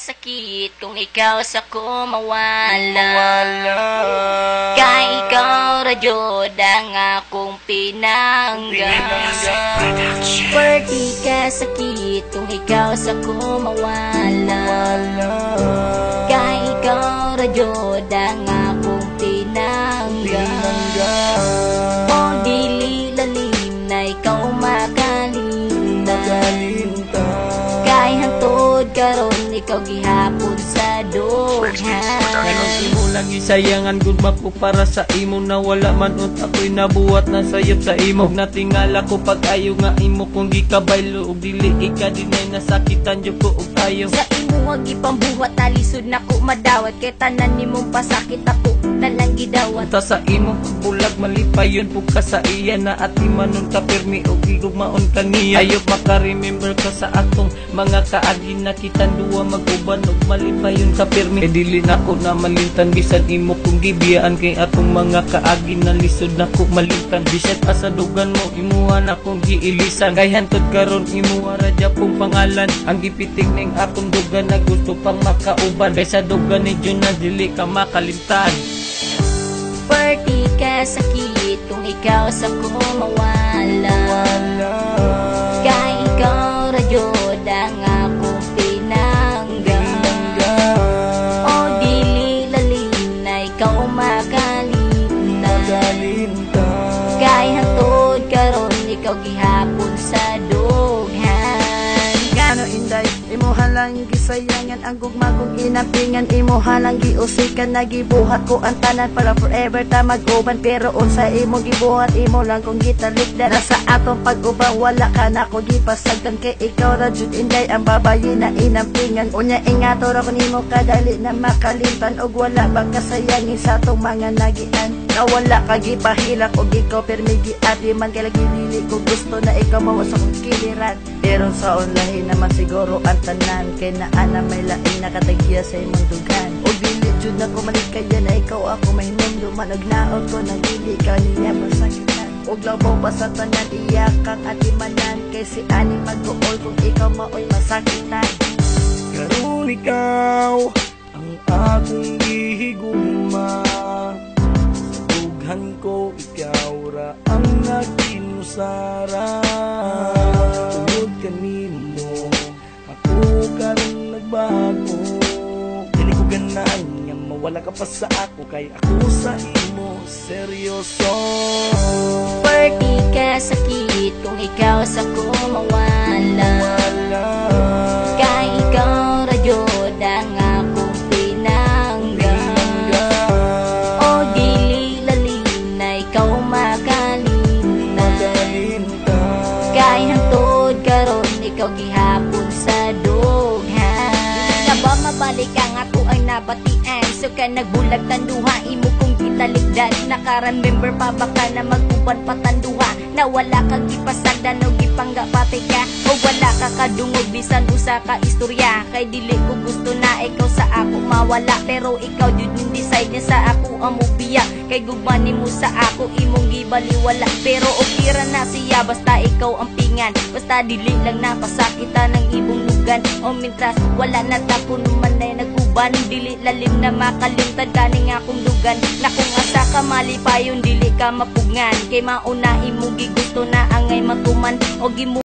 sakit kung ikaw sa ko mawala. Kay ikaw radyod ang akong pinanggan. Perdi ka sakit kung ikaw sa ko mawala. Kay ikaw radyod ang akong pinanggan. O dili lalim na ikaw makalinta. Kay hantod karon ikaw gihapon sa dughan. Imo lang isayangan gud mako para sa imo na wala man ut ako'y nabuhat na sayop sa imo. Natingala ko pag ayo nga imo kung gikabaylo ug dili ika dinay nasakitan jud ko ug ayo. Sa imo wag ipambuhat na lisod nako madawat kay tanan nimong pasakit ako nalang gidawat. Ta sa imo bulag malipayon pug ka sa iya na at imanon ka permi og igugmaon kaniya. Ayop maka-remember ka sa atong mga kaagi na kitang duwa mag-uban og malipayon ka permi. E dili nako na malintan bisan imo kung gibiyaan kay atong mga kaagi na lisod nako malintan. Bisan pa sa dugan mo imuha na kong giilisan kay hantod karon imuha ra dya pong pangalan. Ang gipitik ning akong dugan na gusto pang makauban kay sa dugan ni Jun na dili ka makalimtan. Perdi ka sakit kung ikaw sa ko mawala. Kay ikaw radyod ang akong pinanggan. O dili lalim na ikaw makalinta. Kay hantod karon ikaw gihapon sa dughan. Gano inday, imuha lang gisayangan ang gugma kong inapingan. Imuha lang giusikan na gibuhat ko ang tanan para forever ta mag-uban. Pero unsa imo gibuhat imo lang kung gitalikdan. Nasa atong pag-ubang wala ka na ko gipasagdan. Kay ikaw ra jud inday ang babayi na inampingan. Unya ingato ra ko nimo kadali na makalimtan. Og wala bang kasayangi sa atong mga nagian. Na wala ka gipahilak og ikaw permi giati man. Kay lagi dili ko gusto na ikaw mawas akong kiliran. Pero sa online naman siguro ang tanan. Kay naa na may laing nakatagya sa imong dugan. O dili jud na ko malikaya na ikaw ako mahinundo. Managnaot ko nang dili ka niya masakitan. Og labaw pa sa tanan iyakang atimanan. Kay si ani mag-uol kung ikaw maoy masakitan. Karon ikaw ang akong gihigugma. Sa dughan ko ikaw ra ang nagkinusara. Tungod kanimo ako karon nagbago. Dili ko ganahan nga mawala ka pa sa ako. Kay ako sa imo seryoso. Perdi ka sakit kung ikaw sa ko mawala. Kay ikaw radyod ang akong pinanggan. O dili lalim na ikaw makalinta. Kay hantod karon ikaw gihapon sa dughan. Na ba mabalik ang ako ang nabatian. So ka nagbulag tanduha imo kung gitalikdan. Naka-remember pa baka na mag-uban patanduha. Na wala kang gipasagdan o gipangga pati ka. O wala ka kadungog bisan usa ka istorya. Kay dili ko gusto na ikaw sa ako mawala. Pero ikaw jud yung decide niya sa ako ang mubiya. Kay gugma nimo sa ako imong gibaliwala. Pero okay ra na siya basta ikaw ang pingan. Basta dili lang napasakitan ng ibong lugan. O mintras wala na tapon man ay naguban. Dili lalim na makalimtan kaning akong lugan. Na kung asa ka malipayon dili ka mapugngan. Kay mauna imo gigusto na angay matuman o gimu